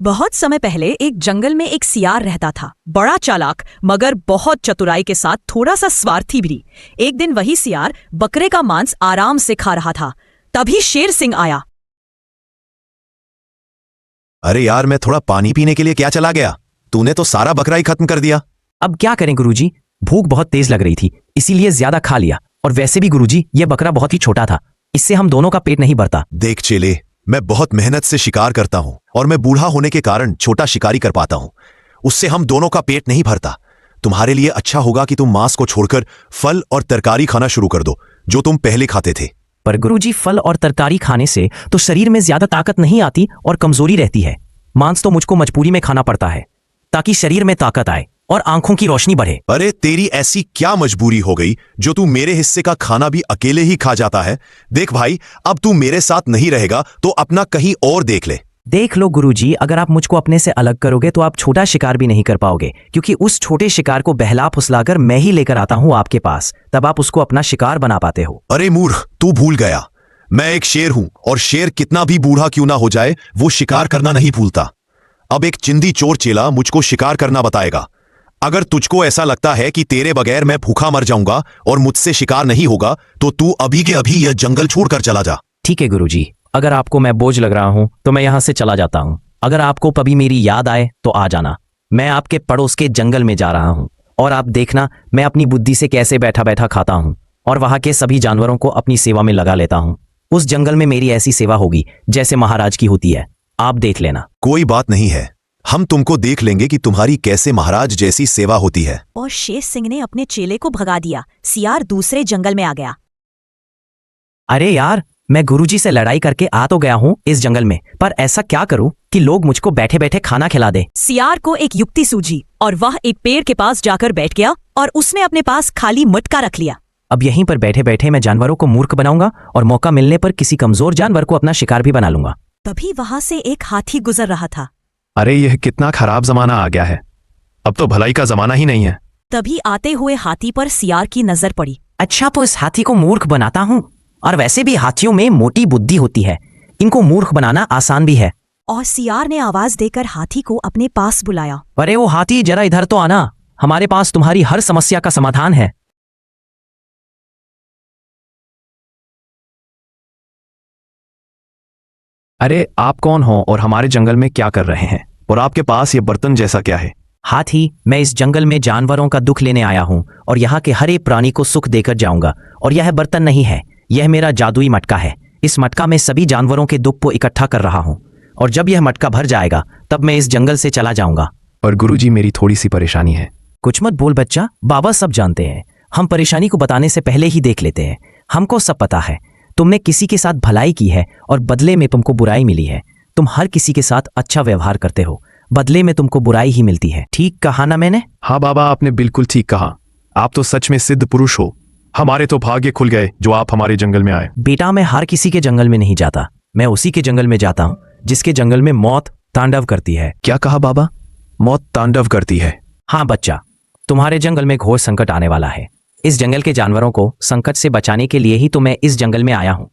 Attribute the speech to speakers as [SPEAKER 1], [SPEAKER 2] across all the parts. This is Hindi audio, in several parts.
[SPEAKER 1] बहुत समय पहले एक जंगल में एक सियार रहता था। बड़ा चालाक मगर बहुत चतुराई के साथ थोड़ा सा स्वार्थी भी। एक दिन वही सियार बकरे का मांस आराम से खा रहा था। तभी शेर सिंह आया।
[SPEAKER 2] अरे यार, मैं थोड़ा पानी पीने के लिए क्या चला गया, तूने तो सारा बकरा ही खत्म कर दिया।
[SPEAKER 3] अब क्या करें गुरुजी, भूख बहुत तेज लग रही थी इसीलिए ज्यादा खा लिया। और वैसे भी गुरुजी, यह बकरा बहुत ही छोटा था, इससे हम दोनों का पेट नहीं भरता।
[SPEAKER 2] देख चेले, मैं बहुत मेहनत से शिकार करता हूं और मैं बूढ़ा होने के कारण छोटा शिकारी कर पाता हूं। उससे हम दोनों का पेट नहीं भरता। तुम्हारे लिए अच्छा होगा कि तुम मांस को छोड़कर फल और तरकारी खाना शुरू कर दो, जो तुम पहले खाते थे।
[SPEAKER 3] पर गुरुजी, फल और तरकारी खाने से तो शरीर में ज्यादा ताकत नहीं आती और कमजोरी रहती है। मांस तो मुझको मजबूरी में खाना पड़ता है ताकि शरीर में ताकत आए और आंखों की रोशनी बढ़े।
[SPEAKER 2] अरे तेरी ऐसी क्या मजबूरी हो गई जो तू मेरे हिस्से का खाना भी अकेले ही खा जाता है? देख भाई, अब तू मेरे साथ नहीं रहेगा तो अपना कहीं और देख ले।
[SPEAKER 3] देख लो गुरुजी, अगर आप मुझको अपने से अलग करोगे तो आप छोटा शिकार भी नहीं कर पाओगे, क्योंकि उस छोटे शिकार को बहला फुसलाकर मैं ही लेकर आता हूँ आपके पास, तब आप उसको अपना शिकार बना पाते हो।
[SPEAKER 2] अरे मूर्ख, तू भूल गया, मैं एक शेर हूं और शेर कितना भी बूढ़ा क्यों ना हो जाए वो शिकार करना नहीं भूलता। अब एक चिंदी चोर चेला मुझको शिकार करना बताएगा। अगर तुझको ऐसा लगता है कि तेरे बगैर मैं भूखा मर जाऊंगा और मुझसे शिकार नहीं होगा तो तू अभी के अभी यह जंगल छोड़कर चला जा।
[SPEAKER 3] ठीक है गुरुजी, अगर आपको मैं बोझ लग रहा हूं तो मैं यहां से चला जाता हूं। अगर आपको कभी मेरी याद आए तो आ जाना। मैं आपके पड़ोस के जंगल में जा रहा हूं और आप देखना मैं अपनी बुद्धि से कैसे बैठा बैठा खाता हूं और वहां के सभी जानवरों को अपनी सेवा में लगा लेता हूं। उस जंगल में मेरी ऐसी सेवा होगी जैसे महाराज की होती है, आप देख लेना।
[SPEAKER 2] कोई बात नहीं है, हम तुमको देख लेंगे कि तुम्हारी कैसे महाराज जैसी सेवा होती है।
[SPEAKER 1] और शेर सिंह ने अपने चेले को भगा दिया। सियार दूसरे जंगल में आ गया।
[SPEAKER 3] अरे यार, मैं गुरुजी से लड़ाई करके आ तो गया हूँ इस जंगल में, पर ऐसा क्या करूँ कि लोग मुझको बैठे बैठे खाना खिला दे।
[SPEAKER 1] सियार को एक युक्ति सूझी और वह एक पेड़ के पास जाकर बैठ गया और उसने अपने पास खाली मटका रख लिया।
[SPEAKER 3] अब यहीं पर बैठे बैठे मैं जानवरों को मूर्ख बनाऊंगा और मौका मिलने पर किसी कमजोर जानवर को अपना शिकार भी बना लूंगा।
[SPEAKER 1] तभी वहां से एक हाथी गुजर रहा था।
[SPEAKER 4] अरे यह कितना खराब जमाना आ गया है, अब तो भलाई का जमाना ही नहीं है।
[SPEAKER 1] तभी आते हुए हाथी पर सियार की नजर पड़ी।
[SPEAKER 3] अच्छा, तो इस हाथी को मूर्ख बनाता हूँ, और वैसे भी हाथियों में मोटी बुद्धि होती है, इनको मूर्ख बनाना आसान भी है।
[SPEAKER 1] और सियार ने आवाज देकर हाथी को अपने पास बुलाया।
[SPEAKER 3] अरे वो हाथी, जरा इधर तो आना, हमारे पास तुम्हारी हर समस्या का समाधान है।
[SPEAKER 4] अरे आप कौन हो और हमारे जंगल में क्या कर रहे हैं, और आपके पास ये बर्तन जैसा क्या है?
[SPEAKER 3] हाथी, मैं इस जंगल में जानवरों का दुख लेने आया हूँ और यहाँ के हर एक प्राणी को सुख देकर जाऊंगा। और यह बर्तन नहीं है, यह मेरा जादुई मटका है। इस मटका में सभी जानवरों के दुख को इकट्ठा कर रहा हूँ और जब यह मटका भर जाएगा तब मैं इस जंगल से चला जाऊंगा।
[SPEAKER 4] और गुरुजी, मेरी थोड़ी सी परेशानी है।
[SPEAKER 3] कुछ मत बोल बच्चा, बाबा सब जानते हैं। हम परेशानी को बताने से पहले ही देख लेते हैं। हमको सब पता है, तुमने किसी के साथ भलाई की है और बदले में तुमको बुराई मिली है। तुम हर किसी के साथ अच्छा व्यवहार करते हो, बदले में तुमको बुराई ही मिलती है। ठीक कहा ना मैंने?
[SPEAKER 4] हाँ बाबा, आपने बिल्कुल ठीक कहा। आप तो सच में सिद्ध पुरुष हो। हमारे तो भाग्य खुल गए जो आप हमारे जंगल में आए।
[SPEAKER 3] बेटा, मैं हर किसी के जंगल में नहीं जाता, मैं उसी के जंगल में जाता हूँ जिसके जंगल में मौत तांडव करती है।
[SPEAKER 4] क्या कहा बाबा? मौत तांडव करती है?
[SPEAKER 3] हाँ बच्चा, तुम्हारे जंगल में घोर संकट आने वाला है। इस जंगल के जानवरों को संकट से बचाने के लिए ही तो मैं इस जंगल में आया हूँ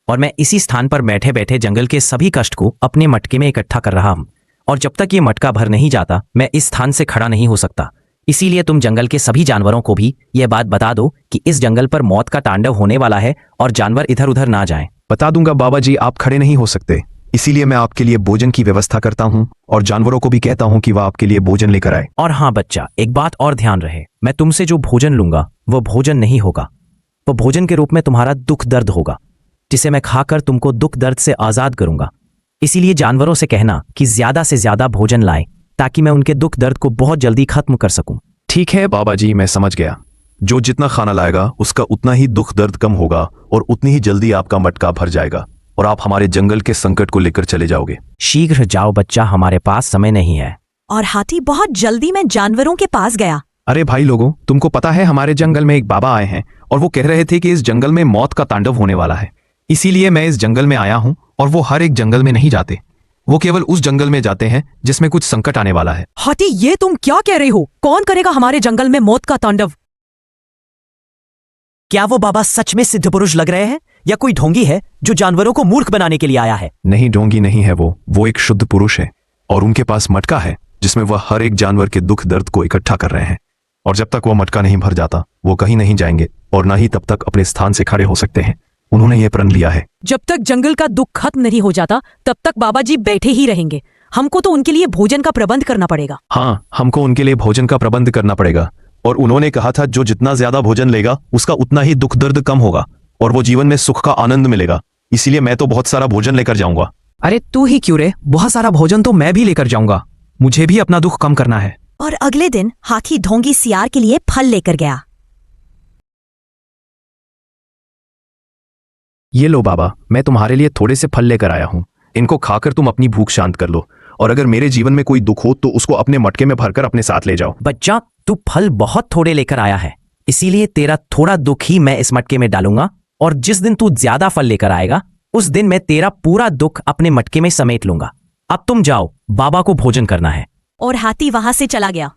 [SPEAKER 3] और मैं इसी स्थान पर बैठे बैठे जंगल के सभी कष्ट को अपने मटके में इकट्ठा कर रहा हूँ। और जब तक ये मटका भर नहीं जाता मैं इस स्थान से खड़ा नहीं हो सकता। इसीलिए तुम जंगल के सभी जानवरों को भी यह बात बता दो कि इस जंगल पर मौत का तांडव होने वाला है और जानवर इधर उधर ना जाएं।
[SPEAKER 4] बता दूंगा बाबा जी, आप खड़े नहीं हो सकते, इसीलिए मैं आपके लिए भोजन की व्यवस्था करता हूँ और जानवरों को भी कहता हूँ कि वह आपके लिए भोजन लेकर आए।
[SPEAKER 3] और हाँ बच्चा, एक बात और ध्यान रहे, मैं तुमसे जो भोजन लूंगा वो भोजन नहीं होगा, वो भोजन के रूप में तुम्हारा दुख दर्द होगा, जिसे मैं खाकर तुमको दुख दर्द से आजाद करूंगा। इसीलिए जानवरों से कहना कि ज्यादा से ज्यादा भोजन लाएं ताकि मैं उनके दुख दर्द को बहुत जल्दी खत्म कर सकूं।
[SPEAKER 4] ठीक है बाबा जी, मैं समझ गया। जो जितना खाना लाएगा उसका उतना ही दुख दर्द कम होगा और उतनी ही जल्दी आपका मटका भर जाएगा और आप हमारे जंगल के संकट को लेकर चले जाओगे।
[SPEAKER 3] शीघ्र जाओ बच्चा, हमारे पास समय नहीं है।
[SPEAKER 1] और हाथी बहुत जल्दी में जानवरों के पास गया।
[SPEAKER 4] अरे भाई लोगों, तुमको पता है हमारे जंगल में एक बाबा आए हैं और वो कह रहे थे कि इस जंगल में मौत का तांडव होने वाला है। इसीलिए मैं इस जंगल में आया हूँ और वो हर एक जंगल में नहीं जाते, वो केवल उस जंगल में जाते हैं जिसमें कुछ संकट आने वाला है।
[SPEAKER 1] हाथी, ये तुम क्या कह रहे हो? कौन करेगा हमारे जंगल में मौत का तांडव?
[SPEAKER 3] क्या वो बाबा सच में सिद्ध पुरुष लग रहे हैं या कोई ढोंगी है जो जानवरों को मूर्ख बनाने के लिए आया है?
[SPEAKER 4] नहीं, ढोंगी नहीं है वो एक शुद्ध पुरुष है। और उनके पास मटका है जिसमें वह हर एक जानवर के दुख दर्द को इकट्ठा कर रहे हैं। और जब तक वह मटका नहीं भर जाता वो कहीं नहीं जाएंगे और ना ही तब तक अपने स्थान से खड़े हो सकते हैं। उन्होंने ये प्रण लिया है।
[SPEAKER 1] जब तक जंगल का दुख खत्म नहीं हो जाता तब तक बाबा जी बैठे ही रहेंगे। हमको तो उनके लिए भोजन का प्रबंध करना पड़ेगा।
[SPEAKER 4] हाँ, हमको उनके लिए भोजन का प्रबंध करना पड़ेगा। और उन्होंने कहा था जो जितना ज्यादा भोजन लेगा उसका उतना ही दुख दर्द कम होगा और वो जीवन में सुख का आनंद मिलेगा। इसीलिए मैं तो बहुत सारा भोजन लेकर जाऊंगा।
[SPEAKER 3] अरे तू ही क्यों रे, बहुत सारा भोजन तो मैं भी लेकर जाऊंगा। मुझे भी अपना दुख कम करना है।
[SPEAKER 1] और अगले दिन हाथी ढोंगी सियार के लिए फल लेकर गया।
[SPEAKER 4] ये लो बाबा, मैं तुम्हारे लिए थोड़े से फल लेकर आया हूँ। इनको खाकर तुम अपनी भूख शांत कर लो और अगर मेरे जीवन में कोई दुख हो तो उसको अपने मटके में भरकर अपने साथ ले जाओ।
[SPEAKER 3] बच्चा, तू फल बहुत थोड़े लेकर आया है, इसीलिए तेरा थोड़ा दुख ही मैं इस मटके में डालूंगा और जिस दिन तू ज्यादा फल लेकर आएगा उस दिन मैं तेरा पूरा दुख अपने मटके में समेट लूंगा। अब तुम जाओ, बाबा को भोजन करना है।
[SPEAKER 1] और हाथी वहां से चला गया।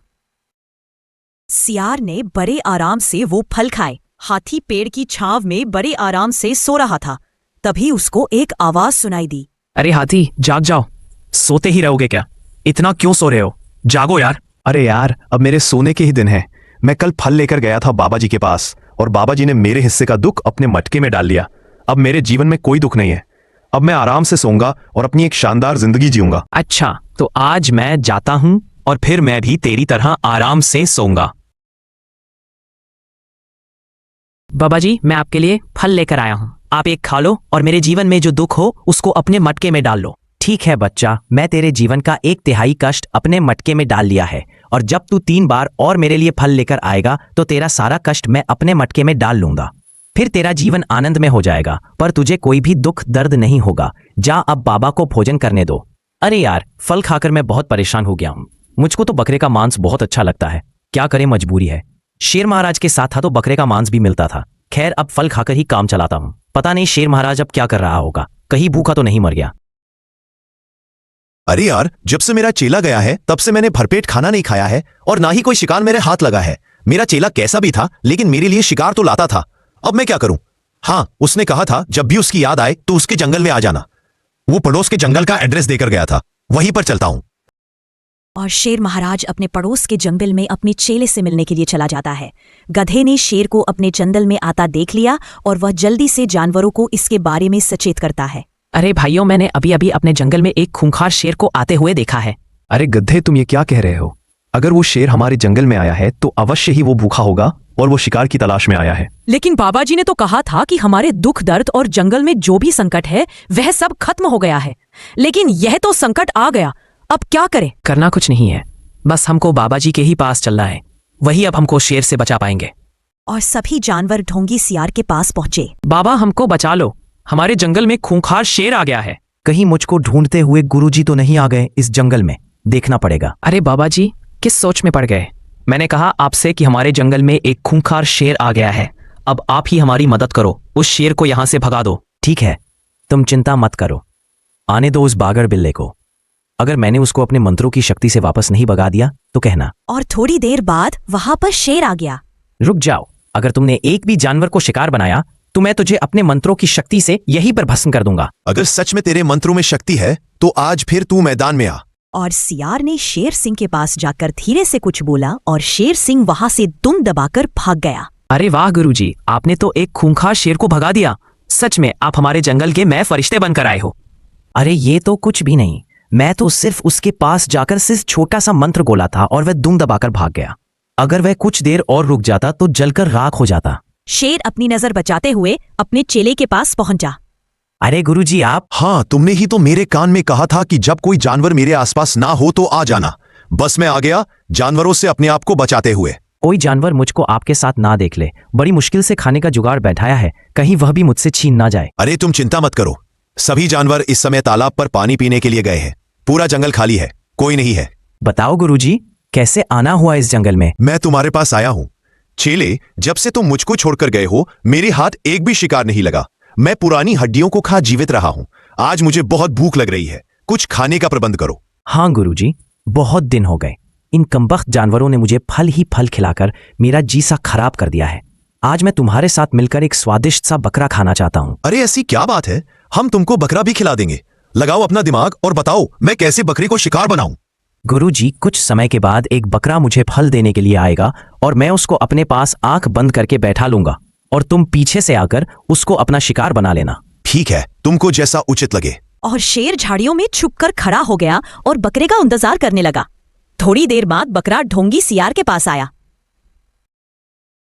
[SPEAKER 1] सियार ने बड़े आराम से वो फल खाए। हाथी पेड़ की छांव में बड़े आराम से सो रहा था। तभी उसको एक आवाज सुनाई दी।
[SPEAKER 3] अरे हाथी, जाग जाओ, सोते ही रहोगे क्या? इतना क्यों सो रहे हो? जागो यार।
[SPEAKER 4] अरे यार, अब मेरे सोने के ही दिन है। मैं कल फल लेकर गया था बाबा जी के पास और बाबा जी ने मेरे हिस्से का दुख अपने मटके में डाल लिया। अब मेरे जीवन में कोई दुख नहीं है। अब मैं आराम से सोऊंगा और अपनी एक शानदार जिंदगी जीऊंगा।
[SPEAKER 3] अच्छा, तो आज मैं जाता हूं और फिर मैं भी तेरी तरह आराम से सोऊंगा। बाबा जी, मैं आपके लिए फल लेकर आया हूं, आप एक खा लो और मेरे जीवन में जो दुख हो उसको अपने मटके में डाल लो। ठीक है बच्चा, मैं तेरे जीवन का 1/3 कष्ट अपने मटके में डाल लिया है और जब तू 3 बार और मेरे लिए फल लेकर आएगा तो तेरा सारा कष्ट मैं अपने मटके में डाल लूंगा। फिर तेरा जीवन आनंद में हो जाएगा, पर तुझे कोई भी दुख दर्द नहीं होगा। जा, अब बाबा को भोजन करने दो। अरे यार, फल खाकर मैं बहुत परेशान हो गया हूँ। मुझको तो बकरे का मांस बहुत अच्छा लगता है, क्या करें, मजबूरी है। शेर महाराज के साथ था तो बकरे का मांस भी मिलता था। खैर, अब फल खाकर ही काम चलाता हूँ। पता नहीं शेर महाराज अब क्या कर रहा होगा, कहीं भूखा तो नहीं मर गया।
[SPEAKER 2] अरे यार, जब से मेरा चेला गया है तब से मैंने भरपेट खाना नहीं खाया है और ना ही कोई शिकार मेरे हाथ लगा है। मेरा चेला कैसा भी था लेकिन मेरे लिए शिकार तो लाता था। अब मैं क्या करूं? हाँ, उसने कहा था जब भी उसकी याद आए तो उसके जंगल में आ जाना। वो पड़ोस के जंगल का एड्रेस देकर गया था, वहीं पर चलता हूं।
[SPEAKER 1] और शेर महाराज अपने पड़ोस के जंगल में अपने चेले से मिलने के लिए चला जाता है। गधे ने शेर को अपने जंगल में आता देख लिया और वह जल्दी से जानवरों को इसके बारे में सचेत करता है।
[SPEAKER 3] अरे भाइयों, मैंने अभी अभी अपने जंगल में एक खूंखार शेर को आते हुए देखा है।
[SPEAKER 4] अरे गधे, तुम ये क्या कह रहे हो? अगर वो शेर हमारे जंगल में आया है तो अवश्य ही वो भूखा होगा और वो शिकार की तलाश में आया है।
[SPEAKER 1] लेकिन बाबा जी ने तो कहा था कि हमारे दुख दर्द और जंगल में जो भी संकट है वह सब खत्म हो गया है। लेकिन यह तो संकट आ गया, अब क्या करें?
[SPEAKER 3] करना कुछ नहीं है, बस हमको बाबा जी के ही पास चलना है, वही अब हमको शेर से बचा पाएंगे।
[SPEAKER 1] और सभी जानवर ढोंगी सियार के पास पहुंचे।
[SPEAKER 3] बाबा, हमको बचा लो, हमारे जंगल में खूंखार शेर आ गया है। कहीं मुझको ढूंढते हुए गुरुजी तो नहीं आ गए इस जंगल में, देखना पड़ेगा। अरे बाबा जी, किस सोच में पड़ गए? मैंने कहा आपसे कि हमारे जंगल में एक खूंखार शेर आ गया है, अब आप ही हमारी मदद करो, उस शेर को यहां से भगा दो। ठीक है, तुम चिंता मत करो, आने दो उस बागर बिल्ले को। अगर मैंने उसको अपने मंत्रों की शक्ति से वापस नहीं भगा दिया तो कहना।
[SPEAKER 1] और थोड़ी देर बाद वहां पर शेर आ गया।
[SPEAKER 3] रुक जाओ, अगर तुमने एक भी जानवर को शिकार बनाया तो मैं तुझे अपने मंत्रों की शक्ति से यहीं पर भस्म कर दूंगा।
[SPEAKER 2] अगर सच में तेरे मंत्रों में शक्ति है तो आज फिर तू मैदान में आ।
[SPEAKER 1] और सियार ने शेर सिंह के पास जाकर धीरे से कुछ बोला और शेर सिंह वहां से दुम दबाकर भाग गया।
[SPEAKER 3] अरे वाह गुरुजी, आपने तो एक खूंखार शेर को भगा दिया। सच में आप हमारे जंगल के मैं फरिश्ते बनकर आए हो। अरे ये तो कुछ भी नहीं, मैं तो सिर्फ उसके पास जाकर सिर्फ छोटा सा मंत्र बोला था और वह दुम दबाकर भाग गया। अगर वह कुछ देर और रुक जाता तो जलकर राख हो जाता।
[SPEAKER 1] शेर अपनी नजर बचाते हुए अपने चेले के पास पहुंचा।
[SPEAKER 3] अरे गुरुजी आप।
[SPEAKER 2] हाँ, तुमने ही तो मेरे कान में कहा था कि जब कोई जानवर मेरे आसपास ना हो तो आ जाना। बस मैं आ गया, जानवरों से अपने आप को बचाते हुए।
[SPEAKER 3] कोई जानवर मुझको आपके साथ ना देख ले, बड़ी मुश्किल से खाने का जुगाड़ बैठाया है, कहीं वह भी मुझसे छीन ना जाए।
[SPEAKER 2] अरे तुम चिंता मत करो, सभी जानवर इस समय तालाब पर पानी पीने के लिए गए हैं। पूरा जंगल खाली है, कोई नहीं है।
[SPEAKER 3] बताओ गुरुजी, कैसे आना हुआ इस जंगल में?
[SPEAKER 2] मैं तुम्हारे पास आया हूं। चेले, जब से तुम मुझको छोड़कर गए हो मेरे हाथ एक भी शिकार नहीं लगा। मैं पुरानी हड्डियों को खा जीवित रहा हूं। आज मुझे बहुत भूख लग रही है, कुछ खाने का प्रबंध करो।
[SPEAKER 3] हाँ गुरुजी, बहुत दिन हो गए, इन कमबख्त जानवरों ने मुझे फल ही फल खिलाकर मेरा जी सा खराब कर दिया है। आज मैं तुम्हारे साथ मिलकर एक स्वादिष्ट सा बकरा खाना चाहता हूँ।
[SPEAKER 2] अरे ऐसी क्या बात है, हम तुमको बकरा भी खिला देंगे। लगाओ अपना दिमाग और बताओ मैं कैसे बकरे को शिकार बनाऊं।
[SPEAKER 3] गुरुजी, कुछ समय के बाद एक बकरा मुझे फल देने के लिए आएगा और मैं उसको अपने पास आंख बंद करके बैठा लूंगा और तुम पीछे से आकर उसको अपना शिकार बना लेना।
[SPEAKER 2] ठीक है, तुमको जैसा उचित लगे।
[SPEAKER 1] और शेर झाड़ियों में छुपकर खड़ा हो गया और बकरे का इंतजार करने लगा। थोड़ी देर बाद बकरा ढोंगी सियार के पास आया।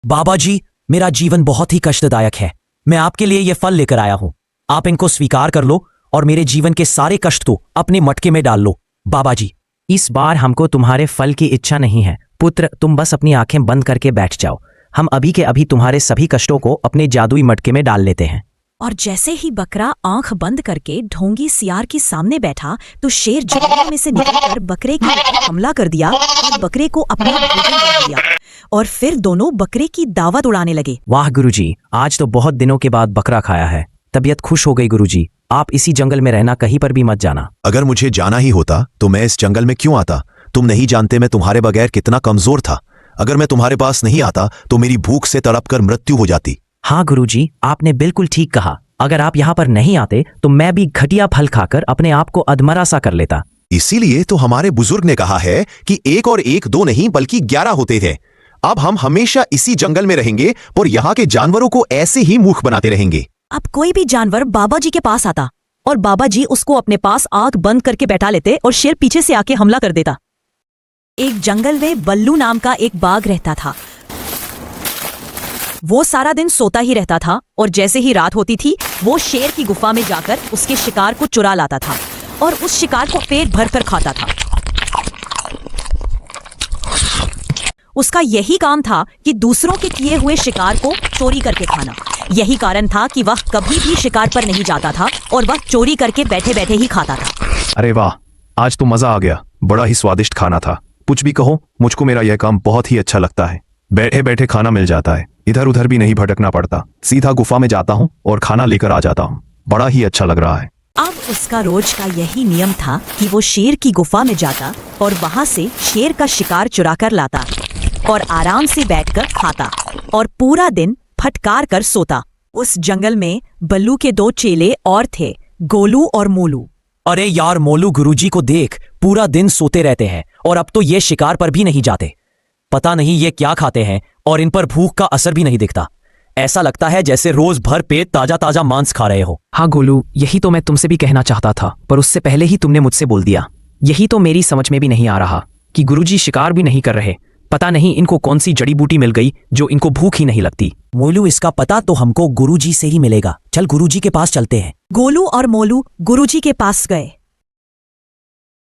[SPEAKER 3] बाबा जी, मेरा जीवन बहुत ही कष्टदायक है। मैं आपके लिए ये फल लेकर आया हूं। आप इनको स्वीकार कर लो और मेरे जीवन के सारे कष्ट तो अपने मटके में डाल लो। बाबा जी, इस बार हमको तुम्हारे फल की इच्छा नहीं है पुत्र, तुम बस अपनी आंखें बंद करके बैठ जाओ। हम अभी के अभी तुम्हारे सभी कष्टों को अपने जादुई मटके में डाल लेते हैं।
[SPEAKER 1] और जैसे ही बकरा आंख बंद करके ढोंगी सियार के सामने बैठा तो शेर जंगल में से निकलकर बकरे के ऊपर हमला कर दिया और बकरे को अपना भोजन बना लिया। और फिर दोनों बकरे की दावत उड़ाने लगे।
[SPEAKER 3] वाह गुरुजी, आज तो बहुत दिनों के बाद बकरा खाया है। तबीयत खुश हो गई गुरुजी। आप इसी जंगल में रहना, कहीं पर भी मत जाना।
[SPEAKER 2] अगर मुझे जाना ही होता तो मैं इस जंगल में क्यों आता? तुम नहीं जानते मैं तुम्हारे बगैर कितना कमजोर था। अगर मैं तुम्हारे पास नहीं आता तो मेरी भूख से तड़पकर मृत्यु हो जाती।
[SPEAKER 3] हाँ गुरुजी, आपने बिल्कुल ठीक कहा। अगर आप यहाँ पर नहीं आते तो मैं भी घटिया फल खाकर अपने आप को अधमरा सा कर लेता।
[SPEAKER 2] इसीलिए तो हमारे बुजुर्ग ने कहा है कि 1 और 1 2 नहीं बल्कि 11 होते थे। अब हम हमेशा इसी जंगल में रहेंगे और यहाँ के जानवरों को ऐसे ही मूर्ख बनाते रहेंगे।
[SPEAKER 1] अब कोई भी जानवर बाबा जी के पास आता और बाबा जी उसको अपने पास आंख बंद करके बैठा लेते और शेर पीछे से आके हमला कर देता। एक जंगल में बल्लू नाम का एक बाघ रहता था। वो सारा दिन सोता ही रहता था और जैसे ही रात होती थी वो शेर की गुफा में जाकर उसके शिकार को चुरा लाता था और उस शिकार को पेट भर कर खाता था। उसका यही काम था कि दूसरों के किए हुए शिकार को चोरी करके खाना। यही कारण था कि वह कभी भी शिकार पर नहीं जाता था और वह चोरी करके बैठे बैठे ही खाता था।
[SPEAKER 4] अरे वाह, आज तो मजा आ गया। बड़ा ही स्वादिष्ट खाना था। कुछ भी कहो, मुझको मेरा यह काम बहुत ही अच्छा लगता है। बैठे बैठे खाना मिल जाता है, इधर उधर भी नहीं भटकना पड़ता। सीधा गुफा में जाता हूँ और खाना लेकर आ जाता हूँ। बड़ा ही अच्छा लग रहा है।
[SPEAKER 1] अब उसका रोज का यही नियम था कि वो शेर की गुफा में जाता और वहां से शेर का शिकार चुरा कर लाता और आराम से बैठकर खाता और पूरा दिन फटकार कर सोता। उस जंगल में बल्लू के 2 चेले और थे, गोलू और मोलू।
[SPEAKER 3] अरे यार मोलू, गुरुजी को देख, पूरा दिन सोते रहते हैं और अब तो ये शिकार पर भी नहीं जाते। पता नहीं ये क्या खाते हैं और इन पर भूख का असर भी नहीं दिखता। ऐसा लगता है जैसे रोज भर पेट ताजा ताजा मांस खा रहे हो।
[SPEAKER 5] हाँ गोलू, यही तो मैं तुमसे भी कहना चाहता था, पर उससे पहले ही तुमने मुझसे बोल दिया। यही तो मेरी समझ में भी नहीं आ रहा कि गुरुजी शिकार भी नहीं कर रहे। पता नहीं इनको कौन सी जड़ी बूटी मिल गई जो इनको भूख ही नहीं लगती।
[SPEAKER 3] मोलू, इसका पता तो हमको गुरुजी से ही मिलेगा। चल गुरुजी के पास चलते हैं।
[SPEAKER 1] गोलू और मोलू गुरुजी के पास गए।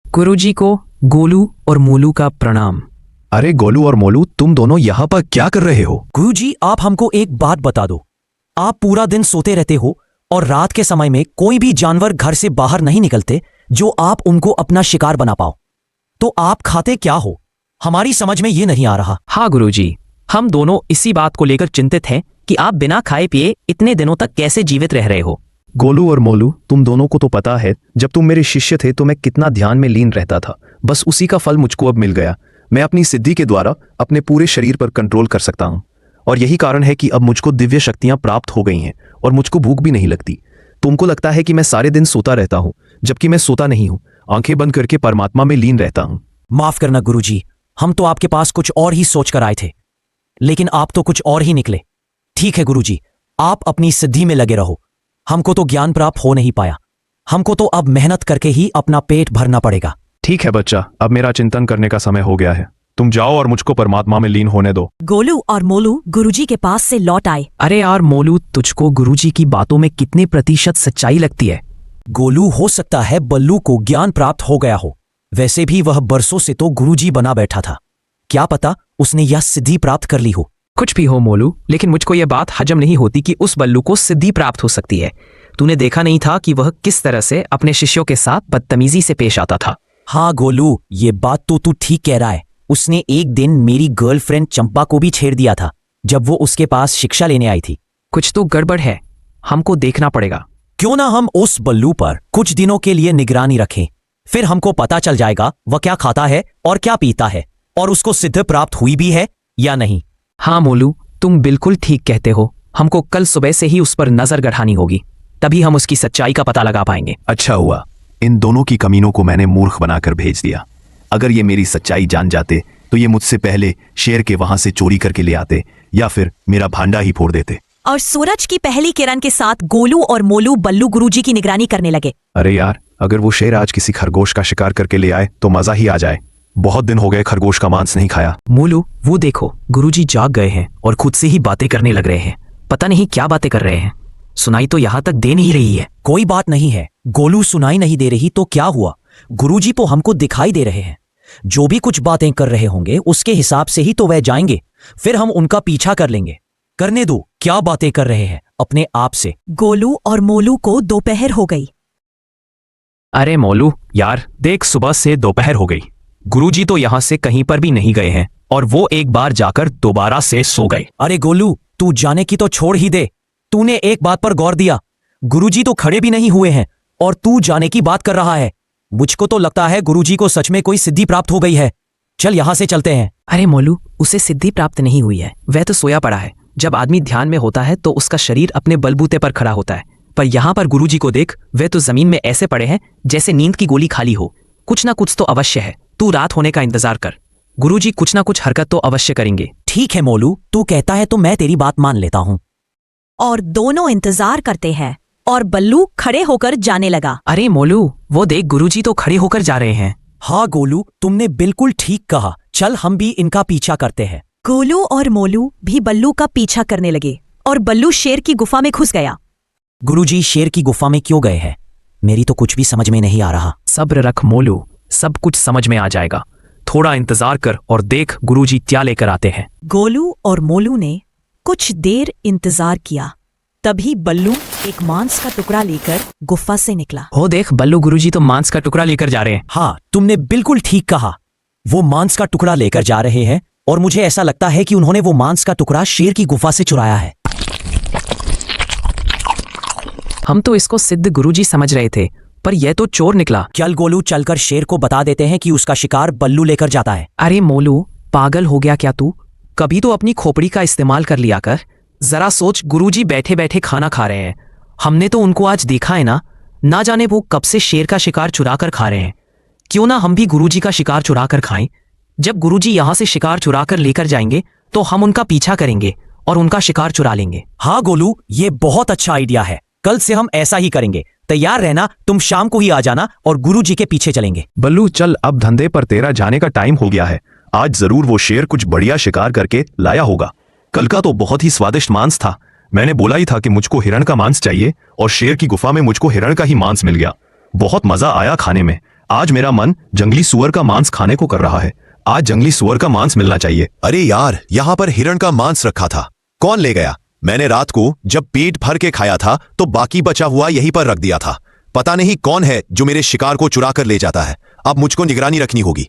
[SPEAKER 5] गुरुजी को गोलू और मोलू का प्रणाम।
[SPEAKER 4] अरे गोलू और मोलू, तुम दोनों यहाँ पर क्या कर रहे हो?
[SPEAKER 3] गुरुजी, आप हमको एक बात बता दो। आप पूरा दिन सोते रहते हो और रात के समय में कोई भी जानवर घर से बाहर नहीं निकलते जो आप उनको अपना शिकार बना पाओ। तो आप खाते क्या हो? हमारी समझ में ये नहीं आ रहा।
[SPEAKER 5] हाँ गुरुजी, हम दोनों इसी बात को लेकर चिंतित हैं कि आप बिना खाए पिए इतने दिनों तक कैसे जीवित रह रहे हो।
[SPEAKER 4] गोलू और मोलू, तुम दोनों को तो पता है जब तुम मेरे शिष्य थे तो मैं कितना ध्यान में लीन रहता था। बस उसी का फल मुझको अब मिल गया। मैं अपनी सिद्धि के द्वारा अपने पूरे शरीर पर कंट्रोल कर सकता हूँ और यही कारण है कि अब मुझको दिव्य शक्तियां प्राप्त हो गई हैं और मुझको भूख भी नहीं लगती। तुमको लगता है कि मैं सारे दिन सोता रहता हूँ, जबकि मैं सोता नहीं हूँ। आंखें बंद करके परमात्मा में लीन रहता हूँ।
[SPEAKER 3] माफ करना गुरुजी, हम तो आपके पास कुछ और ही सोच कर आए थे, लेकिन आप तो कुछ और ही निकले। ठीक है गुरुजी, आप अपनी सिद्धि में लगे रहो। हमको तो ज्ञान प्राप्त हो नहीं पाया। हमको तो अब मेहनत करके ही अपना पेट भरना पड़ेगा।
[SPEAKER 4] ठीक है बच्चा, अब मेरा चिंतन करने का समय हो गया है। तुम जाओ और मुझको परमात्मा में लीन होने दो।
[SPEAKER 1] गोलू और मोलू गुरुजी के पास से लौट आए।
[SPEAKER 5] अरे यार मोलू, तुझको गुरुजी की बातों में कितने प्रतिशत सच्चाई लगती है?
[SPEAKER 3] गोलू, हो सकता है बल्लू को ज्ञान प्राप्त हो गया हो। वैसे भी वह बरसों से तो गुरुजी बना बैठा था। क्या पता उसने यह सिद्धि प्राप्त कर ली हो।
[SPEAKER 5] कुछ भी हो मोलू, लेकिन मुझको यह बात हजम नहीं होती कि उस बल्लू को सिद्धि प्राप्त हो सकती है। तूने देखा नहीं था कि वह किस तरह से अपने शिष्यों के साथ बदतमीजी से पेश आता था।
[SPEAKER 3] हाँ गोलू, ये बात तो तू ठीक कह रहा है। उसने एक दिन मेरी गर्लफ्रेंड चंपा को भी छेड़ दिया था जब वो उसके पास शिक्षा लेने आई थी।
[SPEAKER 5] कुछ तो गड़बड़ है, हमको देखना पड़ेगा।
[SPEAKER 3] क्यों ना हम उस बल्लू पर कुछ दिनों के लिए निगरानी रखें, फिर हमको पता चल जाएगा वह क्या खाता है और क्या पीता है और उसको सिद्धि प्राप्त हुई भी है या नहीं।
[SPEAKER 5] हाँ मोलू, तुम बिल्कुल ठीक कहते हो। हमको कल सुबह से ही उस पर नजर गढ़ानी होगी, तभी हम उसकी सच्चाई का पता लगा पाएंगे।
[SPEAKER 4] अच्छा हुआ, इन दोनों की कमीनों को मैंने मूर्ख बनाकर भेज दिया। अगर ये मेरी सच्चाई जान जाते तो ये मुझसे पहले शेर के वहां से चोरी करके ले आते या फिर मेरा भांडा ही फोड़ देते।
[SPEAKER 1] और सूरज की पहली किरण के साथ गोलू और मोलू बल्लू गुरुजी की निगरानी करने लगे।
[SPEAKER 4] अरे यार, अगर वो शेर आज किसी खरगोश का शिकार करके ले आए तो मजा ही आ जाए। बहुत दिन हो गए खरगोश का मांस नहीं खाया।
[SPEAKER 5] मोलू, वो देखो, गुरुजी जाग गए हैं और खुद से ही बातें करने लग रहे हैं। पता नहीं क्या बातें कर रहे हैं। सुनाई तो यहाँ तक दे नहीं रही है।
[SPEAKER 6] कोई बात नहीं है गोलू, सुनाई नहीं दे रही तो क्या हुआ? गुरुजी तो हमको दिखाई दे रहे हैं। जो भी कुछ बातें कर रहे होंगे उसके हिसाब से ही तो वह जाएंगे, फिर हम उनका पीछा कर लेंगे। करने दो, क्या बातें कर रहे हैं अपने आप से।
[SPEAKER 1] गोलू और मोलू को दोपहर हो गई।
[SPEAKER 5] अरे मोलू यार, देख, सुबह से दोपहर हो गई। गुरुजी तो यहाँ से कहीं पर भी नहीं गए हैं और वो एक बार जाकर दोबारा से सो गए।
[SPEAKER 6] अरे गोलू, तू जाने की तो छोड़ ही दे। तूने एक बात पर गौर दिया, गुरुजी तो खड़े भी नहीं हुए हैं और तू जाने की बात कर रहा है। मुझको तो लगता है गुरुजी को सच में कोई सिद्धि प्राप्त हो गई है। चल यहाँ से चलते हैं।
[SPEAKER 5] अरे मोलू, उसे सिद्धि प्राप्त नहीं हुई है, वह तो सोया पड़ा है। जब आदमी ध्यान में होता है तो उसका शरीर अपने बलबूते पर खड़ा होता है, पर यहाँ पर गुरुजी को देख, वे तो जमीन में ऐसे पड़े हैं जैसे नींद की गोली खाली हो। कुछ ना कुछ तो अवश्य है, तू रात होने का इंतजार कर। गुरुजी कुछ ना कुछ हरकत तो अवश्य करेंगे।
[SPEAKER 6] ठीक है मोलू, तू कहता है तो मैं तेरी बात मान लेता हूँ।
[SPEAKER 1] और दोनों इंतजार करते हैं और बल्लू खड़े होकर जाने लगा।
[SPEAKER 5] अरे मोलू, वो देख, गुरुजी तो खड़े होकर जा रहे हैं।
[SPEAKER 6] हाँ गोलू, तुमने बिल्कुल ठीक कहा। चल हम भी इनका पीछा करते हैं।
[SPEAKER 1] गोलू और मोलू भी बल्लू का पीछा करने लगे और बल्लू शेर की गुफा में घुस गया।
[SPEAKER 6] गुरुजी शेर की गुफा में क्यों गए हैं? मेरी तो कुछ भी समझ में नहीं आ रहा।
[SPEAKER 5] सब्र रख मोलू, सब कुछ समझ में आ जाएगा। थोड़ा इंतजार कर और देख गुरुजी क्या लेकर आते हैं।
[SPEAKER 1] गोलू और मोलू ने कुछ देर इंतजार किया। तभी बल्लू एक मांस का टुकड़ा लेकर गुफा से निकला।
[SPEAKER 5] हो देख, बल्लू, गुरुजी तो मांस का टुकड़ा लेकर जा रहे हैं।
[SPEAKER 6] हाँ, तुमने बिल्कुल ठीक कहा। वो मांस का टुकड़ा लेकर जा रहे हैं और मुझे ऐसा लगता है कि उन्होंने वो मांस का टुकड़ा शेर की गुफा से चुराया है।
[SPEAKER 5] हम तो इसको सिद्ध गुरुजी समझ रहे थे, पर यह तो चोर निकला।
[SPEAKER 6] चल गोलू, चलकर शेर को बता देते हैं कि उसका शिकार बल्लू लेकर जाता है।
[SPEAKER 5] अरे मोलू, पागल हो गया क्या तू? कभी तो अपनी खोपड़ी का इस्तेमाल कर लिया कर। जरा सोच, गुरुजी बैठे बैठे खाना खा रहे हैं। हमने तो उनको आज देखा है ना जाने वो कब से शेर का शिकार चुरा कर खा रहे हैं। क्यों ना हम भी गुरुजी का शिकार चुरा कर खाएं? जब गुरुजी यहाँ से शिकार चुरा कर लेकर जाएंगे तो हम उनका पीछा करेंगे और उनका शिकार चुरा लेंगे।
[SPEAKER 6] हाँ गोलू, ये बहुत अच्छा आइडिया है। कल से हम ऐसा ही करेंगे। तैयार रहना, तुम शाम को ही आ जाना और गुरुजी के पीछे चलेंगे।
[SPEAKER 4] बल्लू चल, अब धंधे पर तेरा जाने का टाइम हो गया है। आज जरूर वो शेर कुछ बढ़िया शिकार करके लाया होगा। कल का तो बहुत ही स्वादिष्ट मांस था। मैंने बोला ही था कि मुझको हिरण का मांस चाहिए और शेर की गुफा में मुझको हिरण का ही मांस मिल गया। बहुत मजा आया खाने में। आज मेरा मन जंगली सुअर का मांस खाने को कर रहा है। आज जंगली सुअर का मांस मिलना चाहिए।
[SPEAKER 2] अरे यार, यहाँ पर हिरण का मांस रखा था, कौन ले गया? मैंने रात को जब पेट भर के खाया था तो बाकी बचा हुआ यहीं पर रख दिया था। पता नहीं कौन है जो मेरे शिकार को चुरा कर ले जाता है। अब मुझको निगरानी रखनी होगी।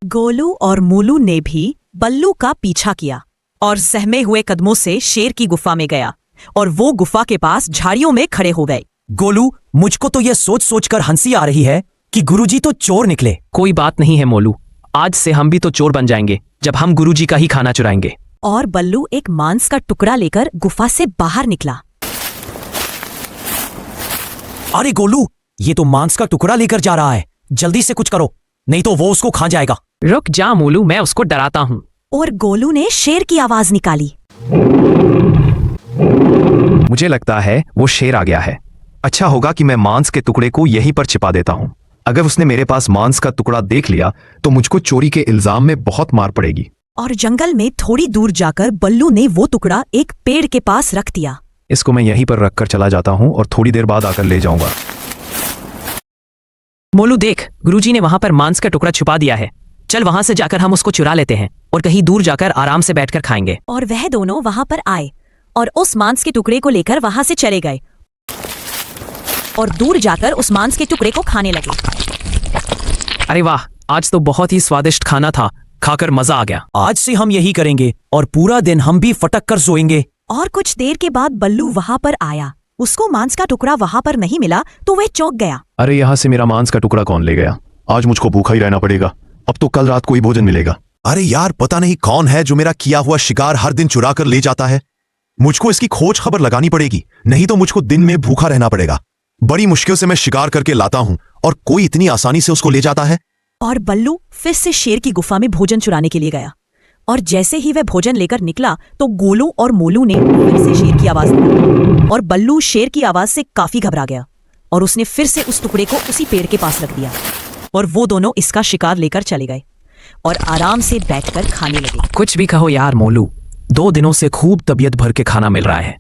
[SPEAKER 1] गोलू और मोलू ने भी बल्लू का पीछा किया और सहमे हुए कदमों से शेर की गुफा में गया और वो गुफा के पास झाड़ियों में खड़े हो गए।
[SPEAKER 6] गोलू, मुझको तो यह सोच सोचकर हंसी आ रही है कि गुरुजी तो चोर निकले।
[SPEAKER 5] कोई बात नहीं है मोलू, आज से हम भी तो चोर बन जाएंगे जब हम गुरुजी का ही खाना चुराएंगे।
[SPEAKER 1] और बल्लू एक मांस का टुकड़ा लेकर गुफा से बाहर निकला।
[SPEAKER 6] अरे गोलू, ये तो मांस का टुकड़ा लेकर जा रहा है। जल्दी से कुछ करो, नहीं तो वो उसको खा जाएगा।
[SPEAKER 5] रुक जा मोलू, मैं उसको डराता हूँ।
[SPEAKER 1] और गोलू ने शेर की आवाज निकाली।
[SPEAKER 4] मुझे लगता है वो शेर आ गया है। अच्छा होगा कि मैं मांस के टुकड़े को यहीं पर छिपा देता हूँ। अगर उसने मेरे पास मांस का टुकड़ा देख लिया तो मुझको चोरी के इल्जाम में बहुत मार पड़ेगी।
[SPEAKER 1] और जंगल में थोड़ी दूर जाकर बल्लू ने वो टुकड़ा एक पेड़ के पास रख दिया।
[SPEAKER 4] इसको मैं यहीं पर रखकर चला जाता हूँ और थोड़ी देर बाद आकर ले जाऊंगा।
[SPEAKER 5] मोलू देख, गुरुजी ने वहां पर मांस का टुकड़ा छुपा दिया है। चल वहां से जाकर हम उसको चुरा लेते हैं और कहीं दूर जाकर आराम से बैठकर खाएंगे।
[SPEAKER 1] और वह दोनों वहां पर आए और उस मांस के टुकड़े को लेकर वहां से चले गए और दूर जाकर उस मांस के टुकड़े को खाने लगे।
[SPEAKER 5] अरे वाह, आज तो बहुत ही स्वादिष्ट खाना था, खाकर मजा आ गया।
[SPEAKER 6] आज से हम यही करेंगे और पूरा दिन हम भी फटक कर सोएंगे।
[SPEAKER 1] और कुछ देर के बाद बल्लू वहां पर आया। उसको मांस का टुकड़ा वहां पर नहीं मिला तो वह चौंक गया।
[SPEAKER 4] अरे यहाँ से मेरा मांस का टुकड़ा कौन ले गया? आज मुझको भूखा ही रहना पड़ेगा। अब तो कल रात को ही भोजन मिलेगा।
[SPEAKER 2] अरे यार, पता नहीं कौन है जो मेरा किया हुआ शिकार हर दिन चुरा कर ले जाता है। मुझको इसकी खोज खबर लगानी पड़ेगी, नहीं तो मुझको दिन में भूखा रहना पड़ेगा। बड़ी मुश्किल से मैं शिकार करके लाता हूं और कोई इतनी आसानी से उसको ले जाता है।
[SPEAKER 1] और बल्लू फिर से शेर की गुफा में भोजन चुराने के लिए गया। और जैसे ही वह भोजन लेकर निकला तो गोलू और मोलू ने फिर से शेर की आवाज दी। और बल्लू शेर की आवाज से काफी घबरा गया और उसने फिर से उस टुकड़े को उसी पेड़ के पास रख दिया। और वो दोनों इसका शिकार लेकर चले गए और आराम से बैठकर खाने लगे।
[SPEAKER 5] कुछ भी कहो यार मोलू, 2 दिनों से खूब तबीयत भर के खाना मिल रहा है।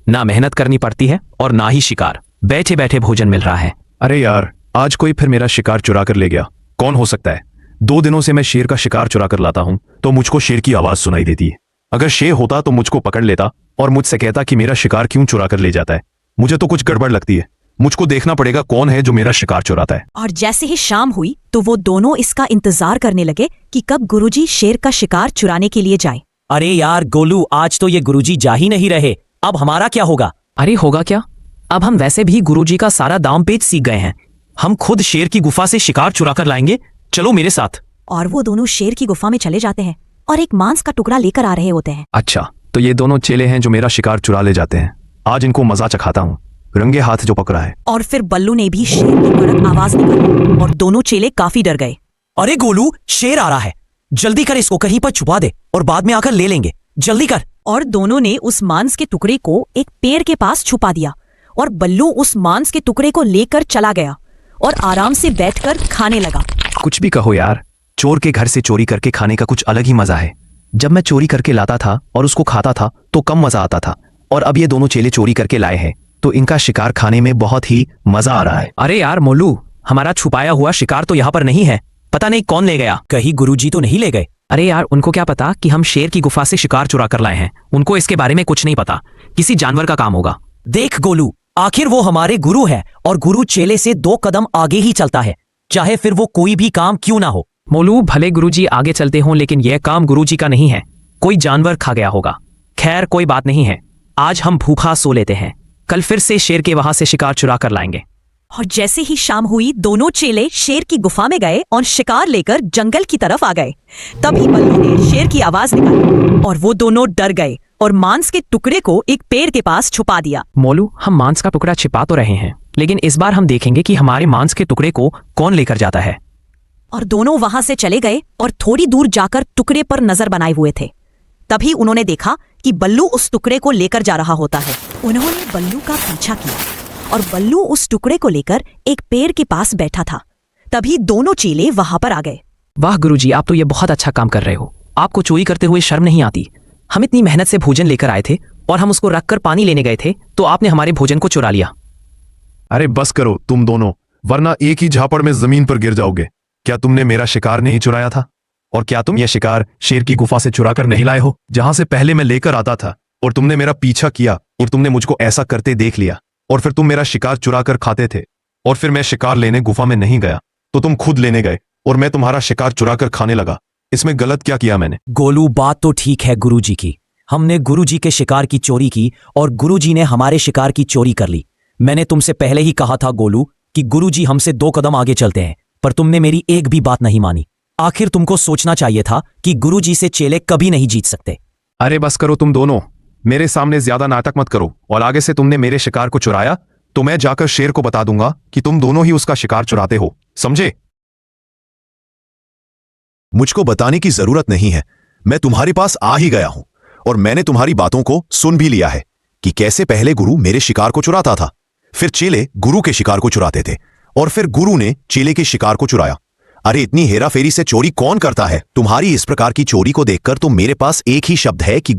[SPEAKER 5] ना मेहनत करनी पड़ती है और ना ही शिकार, बैठे बैठे भोजन मिल रहा है।
[SPEAKER 4] अरे यार, आज कोई फिर मेरा शिकार चुरा कर ले गया। कौन हो सकता है? 2 दिनों से मैं शेर का शिकार चुरा कर लाता हूं तो मुझको शेर की आवाज सुनाई देती है। अगर शेर होता तो मुझको पकड़ लेता और मुझसे कहता कि मेरा शिकार क्यों चुरा कर ले जाता है। मुझे तो कुछ गड़बड़ लगती है। मुझको देखना पड़ेगा कौन है जो मेरा शिकार चुराता है।
[SPEAKER 1] और जैसे ही शाम हुई तो वो दोनों इसका इंतजार करने लगे कि कब गुरुजी शेर का शिकार चुराने के लिए जाए।
[SPEAKER 6] अरे यार गोलू, आज तो ये गुरुजी जा ही नहीं रहे, अब हमारा क्या होगा?
[SPEAKER 5] अरे होगा क्या? अब हम वैसे भी गुरुजी का सारा दाम पेच सीख गए हैं। हम खुद शेर की गुफा से शिकार चुरा कर लाएंगे, चलो मेरे साथ।
[SPEAKER 1] और वो दोनों शेर की गुफा में चले जाते हैं और एक मांस का टुकड़ा लेकर आ रहे होते हैं।
[SPEAKER 4] अच्छा, तो ये दोनों चेले हैं जो मेरा शिकार चुरा ले जाते हैं। आज इनको मजा चखाता हूँ, रंगे हाथ जो पकड़ा है।
[SPEAKER 1] और फिर बल्लू ने भी शेर की कड़क आवाज निकाली और दोनों चेले काफी डर गए।
[SPEAKER 6] अरे गोलू, शेर आ रहा है, जल्दी कर, इसको कहीं पर छुपा दे और बाद में आकर ले लेंगे, जल्दी कर।
[SPEAKER 1] और दोनों ने उस मांस के टुकड़े को एक पेड़ के पास छुपा दिया और बल्लू उस मांस के टुकड़े को लेकर चला गया और आराम से बैठकर खाने लगा।
[SPEAKER 4] कुछ भी कहो यार, चोर के घर से चोरी करके खाने का कुछ अलग ही मजा है। जब मैं चोरी करके लाता था और उसको खाता था तो कम मजा आता था, और अब ये दोनों चेले चोरी करके लाए हैं तो इनका शिकार खाने में बहुत ही मजा आ रहा है।
[SPEAKER 5] अरे यार मोलू, हमारा छुपाया हुआ शिकार तो यहाँ पर नहीं है, पता नहीं कौन ले गया।
[SPEAKER 6] कहीं गुरुजी तो नहीं ले गए?
[SPEAKER 5] अरे यार, उनको क्या पता कि हम शेर की गुफा से शिकार चुरा कर लाए हैं। उनको इसके बारे में कुछ नहीं पता, किसी जानवर का काम होगा।
[SPEAKER 6] देख गोलू, आखिर वो हमारे गुरु है और गुरु चेले से 2 कदम आगे ही चलता है, चाहे फिर वो कोई भी काम क्यों ना हो।
[SPEAKER 5] मोलू, भले गुरुजी आगे चलते हों लेकिन यह काम गुरुजी का नहीं है, कोई जानवर खा गया होगा। खैर कोई बात नहीं है, आज हम भूखा सो लेते हैं, कल फिर से शेर के वहां से शिकार चुरा कर लाएंगे।
[SPEAKER 1] और जैसे ही शाम हुई दोनों चेले शेर की गुफा में गए और शिकार लेकर जंगल की तरफ आ गए। तभी बल्लू ने शेर की आवाज निकाली और वो दोनों डर गए और मांस के टुकड़े को एक पेड़ के पास छुपा दिया।
[SPEAKER 5] मोलू, हम मांस का टुकड़ा छिपा तो रहे हैं, लेकिन इस बार हम देखेंगे कि हमारे मांस के टुकड़े को कौन लेकर जाता है।
[SPEAKER 1] और दोनों वहां से चले गए और थोड़ी दूर जाकर टुकड़े पर नजर बनाए हुए थे। तभी उन्होंने देखा कि बल्लू उस टुकड़े को लेकर जा रहा होता है। उन्होंने बल्लू का पीछा किया और बल्लू उस टुकड़े को लेकर एक पेड़ के पास बैठा था। तभी दोनों चेले वहां पर आ गए।
[SPEAKER 5] वाह गुरुजी, आप तो ये बहुत अच्छा काम कर रहे हो। आपको चोरी करते हुए शर्म नहीं आती? हम इतनी मेहनत से भोजन लेकर आए थे और हम उसको रखकर पानी लेने गए थे तो आपने हमारे भोजन को चुरा लिया।
[SPEAKER 4] अरे बस करो तुम दोनों, वरना एक ही झापड़ में जमीन पर गिर जाओगे। क्या तुमने मेरा शिकार नहीं चुराया था? और क्या तुम यह शिकार शेर की गुफा से चुरा कर नहीं लाए हो, जहां से पहले मैं लेकर आता था? और तुमने मेरा पीछा किया और तुमने मुझको ऐसा करते देख लिया, और फिर तुम मेरा शिकार चुरा कर खाते थे, और फिर मैं शिकार लेने गुफा में नहीं गया तो तुम खुद लेने गए और मैं तुम्हारा शिकार चुरा कर खाने लगा। इसमें गलत क्या किया मैंने?
[SPEAKER 6] गोलू, बात तो ठीक है गुरुजी की। हमने गुरुजी के शिकार की चोरी की और गुरुजी ने हमारे शिकार की चोरी कर ली। मैंने तुमसे पहले ही कहा था गोलू कि गुरुजी हमसे 2 कदम आगे चलते हैं, पर तुमने मेरी एक भी बात नहीं मानी। आखिर तुमको सोचना चाहिए था कि गुरुजी से चेले कभी नहीं जीत सकते।
[SPEAKER 4] अरे बस करो तुम दोनों, मेरे सामने ज्यादा नाटक मत करो, और आगे से तुमने मेरे शिकार को चुराया तो मैं जाकर शेर को बता दूंगा कि तुम दोनों ही उसका शिकार चुराते हो, समझे?
[SPEAKER 2] मुझको बताने की जरूरत नहीं है, मैं तुम्हारे पास आ ही गया हूं और मैंने तुम्हारी बातों को सुन भी लिया है कि कैसे पहले गुरु मेरे शिकार को चुराता था, फिर चेले गुरु के शिकार को चुराते थे और फिर गुरु ने चेले के शिकार को चुराया। अरे इतनी हेराफेरी से चोरी कौन करता है? तुम्हारी इस प्रकार की चोरी को देखकर तो मेरे पास एक ही शब्द है कि